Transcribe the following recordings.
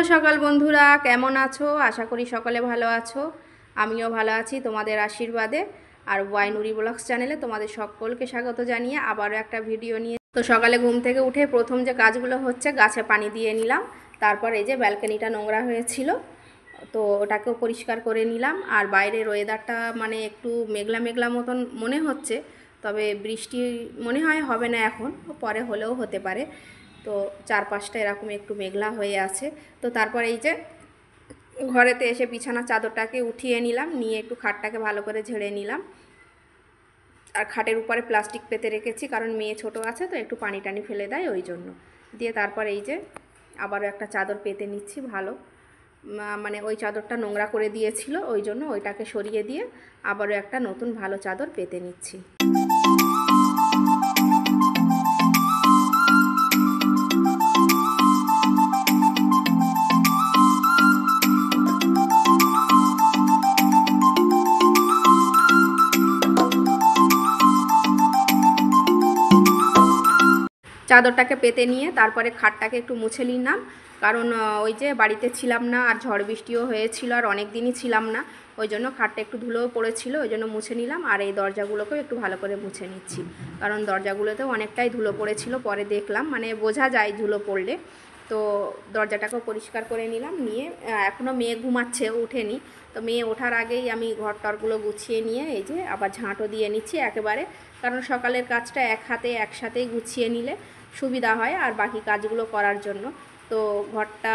সকাল বন্ধুরা, কেমন আছো? আশা করি সকলে ভালো আছো। আমিও ভালো আছি তোমাদের আশীর্বাদে। আর ওয়াইনুরি ব্লগস চ্যানেলে তোমাদের সকলকে স্বাগত জানিয়ে আবারও একটা ভিডিও নিয়ে। তো সকালে ঘুম থেকে উঠে প্রথম যে কাজগুলো হচ্ছে, গাছে পানি দিয়ে নিলাম। তারপর এই যে ব্যালকনিটা নোংরা হয়েছিল, তো ওটাকেও পরিষ্কার করে নিলাম। আর বাইরের ওয়েদারটা মানে একটু মেঘলা মেঘলা মতন মনে হচ্ছে, তবে বৃষ্টি মনে হয় হবে না, এখন পরে হলেও হতে পারে। তো চারপাশটা এরকম একটু মেঘলা হয়ে আছে। তো তারপর এই যে ঘরেতে এসে বিছানা চাদরটাকে উঠিয়ে নিলাম, নিয়ে একটু খাটটাকে ভালো করে ঝেড়ে নিলাম। আর খাটের উপরে প্লাস্টিক পেতে রেখেছি, কারণ মেয়ে ছোট আছে তো একটু পানি টানি ফেলে দেয়, ওই জন্য। দিয়ে তারপর এই যে আবারও একটা চাদর পেতে নিচ্ছি ভালো, মানে ওই চাদরটা নোংরা করে দিয়েছিল, ওই জন্য ওইটাকে সরিয়ে দিয়ে আবারও একটা নতুন ভালো চাদর পেতে নিচ্ছি। চাদরটাকে পেতে নিয়ে তারপরে খাটটাকে একটু মুছে নিলাম, কারণ ওই যে বাড়িতে ছিলাম না, আর ঝড় বৃষ্টিও হয়েছিল, আর অনেক দিনই ছিলাম না, ওই জন্য খাটটা একটু ধুলোও পড়েছিল, ওই জন্য মুছে নিলাম। আর এই দরজাগুলোকেও একটু ভালো করে মুছে নিচ্ছি, কারণ দরজাগুলোতেও অনেকটাই ধুলো পড়েছিল, পরে দেখলাম মানে বোঝা যায় ধুলো পড়লে। তো দরজাটাকেও পরিষ্কার করে নিলাম, নিয়ে এখনও মেয়ে ঘুমাচ্ছে, উঠেনি। তো মেয়ে ওঠার আগেই আমি ঘর টরগুলো গুছিয়ে নিয়ে এই যে আবার ঝাঁটও দিয়ে নিচ্ছি একেবারে, কারণ সকালের কাজটা এক হাতে একসাথেই গুছিয়ে নিলে সুবিধা হয় আর বাকি কাজগুলো করার জন্য। তো ঘরটা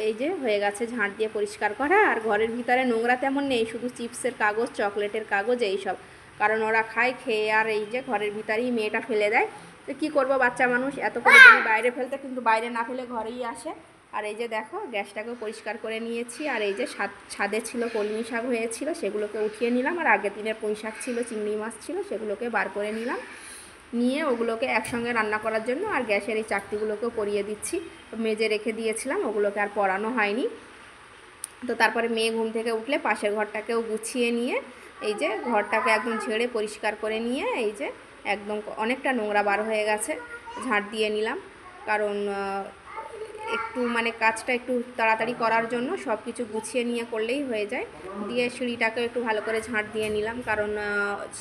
এই যে হয়ে গেছে ঝাঁট দিয়ে পরিষ্কার করা। আর ঘরের ভিতরে নোংরা তেমন নেই, শুধু চিপসের কাগজ, চকলেটের কাগজ, এইসব, কারণ ওরা খায়, খেয়ে আর এই যে ঘরের ভিতরেই মেয়েটা ফেলে দেয়। তো কী করবো, বাচ্চা মানুষ, এত করে বলি বাইরে ফেলতে, কিন্তু বাইরে না ফেলে ঘরেই আসে। আর এই যে দেখো গ্যাসটাকেও পরিষ্কার করে নিয়েছি। আর এই যে ছাদে ছিল কলমি শাক হয়েছিল, সেগুলোকে উঠিয়ে নিলাম। আর আগের দিনের পুঁই শাক ছিল, চিংড়ি মাছ ছিল, সেগুলোকে বার করে নিলাম, নিয়ে ওগুলোকে একসঙ্গে রান্না করার জন্য আর গ্যাসের এই চাকতিগুলোকেও পরিয়ে দিচ্ছি। মেজে রেখে দিয়েছিলাম, ওগুলোকে আর পরানো হয়নি। তো তারপরে মেয়ে ঘুম থেকে উঠলে পাশের ঘরটাকেও গুছিয়ে নিয়ে এই যে ঘরটাকে একদম ঝেড়ে পরিষ্কার করে নিয়ে এই যে একদম অনেকটা নোংরা বার হয়ে গেছে, ঝাঁট দিয়ে নিলাম, কারণ একটু মানে কাজটা একটু তাড়াতাড়ি করার জন্য সব কিছু গুছিয়ে নিয়ে করলেই হয়ে যায়। দিয়ে সিঁড়িটাকেও একটু ভালো করে ঝাঁট দিয়ে নিলাম, কারণ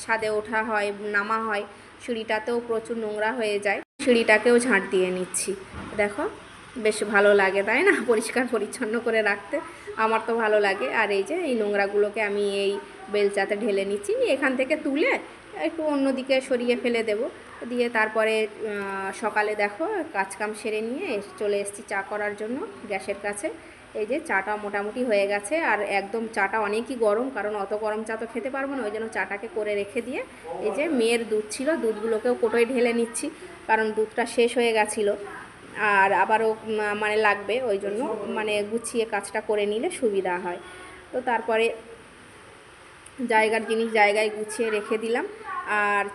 ছাদে ওঠা হয়, নামা হয়, সিঁড়িটাতেও প্রচুর নোংরা হয়ে যায়, সিঁড়িটাকেও ঝাঁট দিয়ে নিচ্ছি। দেখো বেশ ভালো লাগে, তাই না, পরিষ্কার পরিচ্ছন্ন করে রাখতে, আমার তো ভালো লাগে। আর এই যে এই নোংরাগুলোকে আমি এই বেলচাতে ঢেলে নিচ্ছি, এখান থেকে তুলে একটু অন্যদিকে সরিয়ে ফেলে দেব। দিয়ে তারপরে সকালে দেখো কাজকাম সেরে নিয়ে চলে এসেছি চা করার জন্য গ্যাসের কাছে। এই যে চাটা মোটামুটি হয়ে গেছে, আর একদম চাটা অনেকই গরম, কারণ অত গরম চা তো খেতে পারবো না, ওই জন্য চাটাকে করে রেখে দিয়ে এই যে মেয়ের দুধ ছিল, দুধগুলোকেও কোটোয় ঢেলে নিচ্ছি, কারণ দুধটা শেষ হয়ে গেছিলো আর আবারও মানে লাগবে, ওই জন্য মানে গুছিয়ে কাজটা করে নিলে সুবিধা হয়। তো তারপরে জায়গার জিনিস জায়গায় গুছিয়ে রেখে দিলাম। আর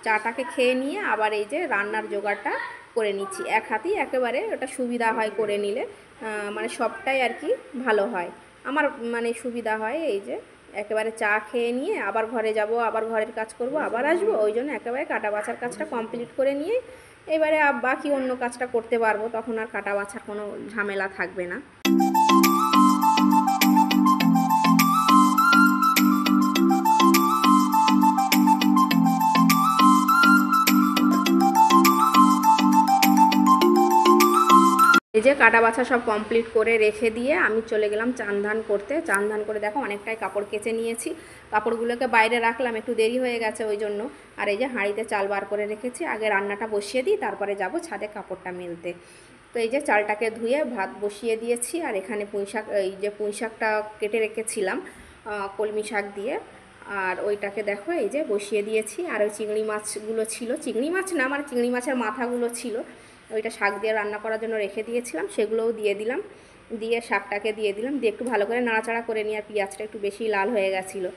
চাটাকে খেয়ে নিয়ে আবার এই যে রান্নার জোগাড়টা করে নিচ্ছি এক হাতেই, একেবারে ওটা সুবিধা হয় করে নিলে, মানে সবটাই আর কি ভালো হয়, আমার মানে সুবিধা হয়। এই যে একেবারে চা খেয়ে নিয়ে আবার ঘরে যাব, আবার ঘরের কাজ করব, আবার আসবো, ওই জন্য একেবারে কাটা বাছার কাজটা কমপ্লিট করে নিয়ে এবারে বাকি অন্য কাজটা করতে পারবো, তখন আর কাটা বাছার কোনো ঝামেলা থাকবে না। এই যে কাটা বাছা সব কমপ্লিট করে রেখে দিয়ে আমি চলে গেলাম চান ধান করতে। চান ধান করে দেখো অনেকটাই কাপড় কেচে নিয়েছি, কাপড়গুলোকে বাইরে রাখলাম, একটু দেরি হয়ে গেছে ওই জন্য। আর এই যে হাঁড়িতে চাল বার করে রেখেছি, আগে রান্নাটা বসিয়ে দিই, তারপরে যাব ছাদে কাপড়টা মেলতে। তো এই যে চালটাকে ধুয়ে ভাত বসিয়ে দিয়েছি, আর এখানে পুঁইশাক, এই যে পুঁইশাকটা কেটে রেখেছিলাম কলমি শাক দিয়ে, আর ওইটাকে দেখো এই যে বসিয়ে দিয়েছি। আর ওই চিংড়ি মাছগুলো ছিল, চিংড়ি মাছ না, আমার চিংড়ি মাছের মাথাগুলো ছিল, ওইটা শাক দিয়ে রান্না করার জন্য রেখে দিয়েছিলাম, সেগুলোও দিয়ে দিলাম, দিয়ে শাকটাকে দিয়ে দিলাম, দিয়ে একটু ভালো করে নাড়াচাড়া করে নিয়ে, আর পেঁয়াজটা একটু বেশি লাল হয়ে গেছিলো।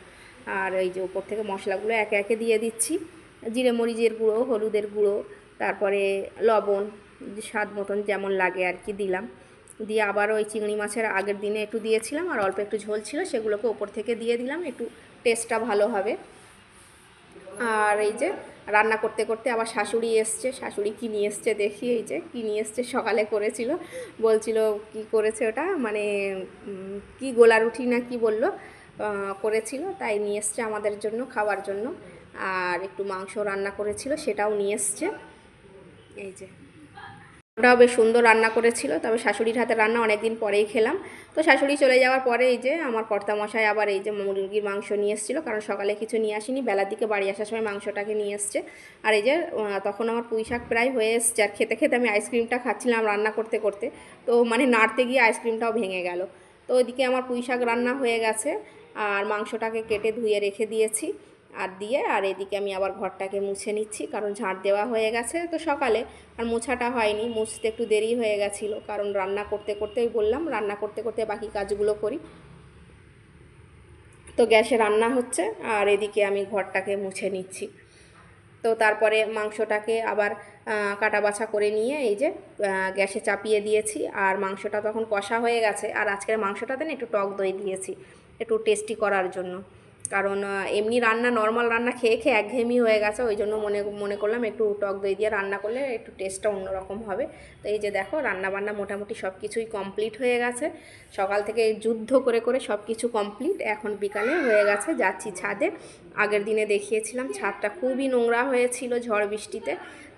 আর এই যে উপর থেকে মশলাগুলো একে একে দিয়ে দিচ্ছি, জিরে মরিচের গুঁড়ো, হলুদের গুঁড়ো, তারপরে লবণ স্বাদ মতন যেমন লাগে আর কি দিলাম। দিয়ে আবার ওই চিংড়ি মাছের আগের দিনে একটু দিয়েছিলাম, আর অল্প একটু ঝোল ছিল, সেগুলোকে ওপর থেকে দিয়ে দিলাম, একটু টেস্টটা ভালো হবে। আর এই যে রান্না করতে করতে আবার শাশুড়ি এসছে, শাশুড়ি কী নিয়ে এসছে দেখি, এই যে কী নিয়ে এসছে, সকালে করেছিল, বলছিল কি করেছে ওটা, মানে কি গোলা রুটি না কি বললো, করেছিল, তাই নিয়ে এসছে আমাদের জন্য খাওয়ার জন্য। আর একটু মাংস রান্না করেছিল, সেটাও নিয়ে এসছে। এই যে ওটাও বেশ সুন্দর রান্না করেছিল, তবে শাশুড়ির হাতে রান্না অনেক দিন পরেই খেলাম। তো শাশুড়ি চলে যাওয়ার পরে এই যে আমার কর্তামশাই আবার এই যে মুরগির মাংস নিয়ে এসেছিলো, কারণ সকালে কিছু নিয়ে আসিনি, বেলার দিকে বাড়ি আসার সময় মাংসটাকে নিয়ে এসছে। আর এই যে তখন আমার পুঁই শাক প্রায় হয়ে এসছে, আর খেতে খেতে আমি আইসক্রিমটা খাচ্ছিলাম রান্না করতে করতে, তো মানে নাড়তে গিয়ে আইসক্রিমটাও ভেঙে গেল। তো ওইদিকে আমার পুঁই শাক রান্না হয়ে গেছে, আর মাংসটাকে কেটে ধুয়ে রেখে দিয়েছি আর দিয়ে, আর এদিকে আমি আবার ঘরটাকে মুছে নিচ্ছি, কারণ ঝাঁট দেওয়া হয়ে গেছে তো সকালে, আর মোছাটা হয়নি, মুছতে একটু দেরি হয়ে গেছিলো, কারণ রান্না করতে করতেই বললাম রান্না করতে করতে বাকি কাজগুলো করি। তো গ্যাসে রান্না হচ্ছে আর এদিকে আমি ঘরটাকে মুছে নিচ্ছি। তো তারপরে মাংসটাকে আবার কাটা বাছা করে নিয়ে এই যে গ্যাসে চাপিয়ে দিয়েছি, আর মাংসটা তখন কষা হয়ে গেছে। আর আজকের মাংসটাতে না একটু টক দই দিয়েছি, একটু টেস্টি করার জন্য, কারণ এমনি রান্না নর্মাল রান্না খেয়ে খেয়ে একঘেয়েমি হয়ে গেছে, ওই জন্য মনে করলাম একটু টক দই দিয়ে রান্না করলে একটু টেস্টটা অন্যরকম হবে। তো এই যে দেখো রান্নাবান্না মোটামুটি সব কিছুই কমপ্লিট হয়ে গেছে, সকাল থেকে যুদ্ধ করে করে সব কিছু কমপ্লিট। এখন বিকালে হয়ে গেছে, যাচ্ছি ছাদে। আগের দিনে দেখিয়েছিলাম ছাদটা খুবই নোংরা হয়েছিল ঝড় বৃষ্টিতে,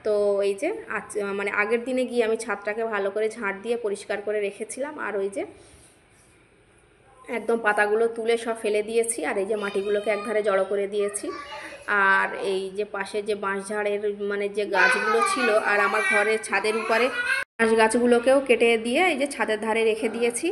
তো এই যে আজ মানে আগের দিনে গিয়ে আমি ছাদটাকে ভালো করে ঝাঁট দিয়ে পরিষ্কার করে রেখেছিলাম, আর ওই যে একদম পাতাগুলো তুলে সব ফেলে দিয়েছি, আর এই যে মাটিগুলোকে একধারে জড়ো করে দিয়েছি। আর এই যে পাশে যে বাঁশঝাড়ের মানে যে গাছগুলো ছিল, আর আমার ঘরের ছাদের উপরে বাঁশ গাছগুলোকেও কেটে দিয়ে এই যে ছাদের ধারে রেখে দিয়েছি।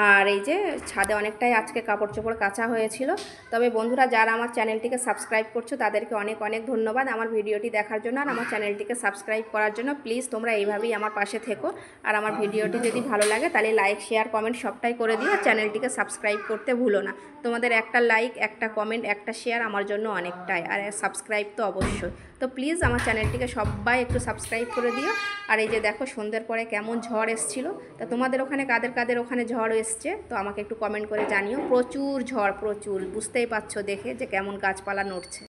আর এই যে ছাদে অনেকটাই আজকে কাপড় চোপড় কাচা হয়েছিল। তবে বন্ধুরা, যারা আমার চ্যানেলটিকে সাবস্ক্রাইব করছো তাদেরকে অনেক অনেক ধন্যবাদ আমার ভিডিওটি দেখার জন্য আর আমার চ্যানেলটিকে সাবস্ক্রাইব করার জন্য। প্লিজ তোমরা এইভাবেই আমার পাশে থেকো, আর আমার ভিডিওটি যদি ভালো লাগে তাহলে লাইক শেয়ার কমেন্ট সবটাই করে দিও, আর চ্যানেলটিকে সাবস্ক্রাইব করতে ভুলো না। তোমাদের একটা লাইক, একটা কমেন্ট, একটা শেয়ার আমার জন্য অনেকটাই, আর সাবস্ক্রাইব তো অবশ্যই। তো প্লিজ আমার চ্যানেলটিকে সবাই একটু সাবস্ক্রাইব করে দিও। আর এই যে দেখো সন্ধ্যের পরে কেমন ঝড় এসছিল, তা তোমাদের ওখানে কাদের কাদের ওখানে ঝড় এসছে তো আমাকে একটু কমেন্ট করে জানিও। প্রচুর ঝড়, প্রচুর, বুঝতেই পারছো দেখে যে কেমন গাছপালা নড়ছে।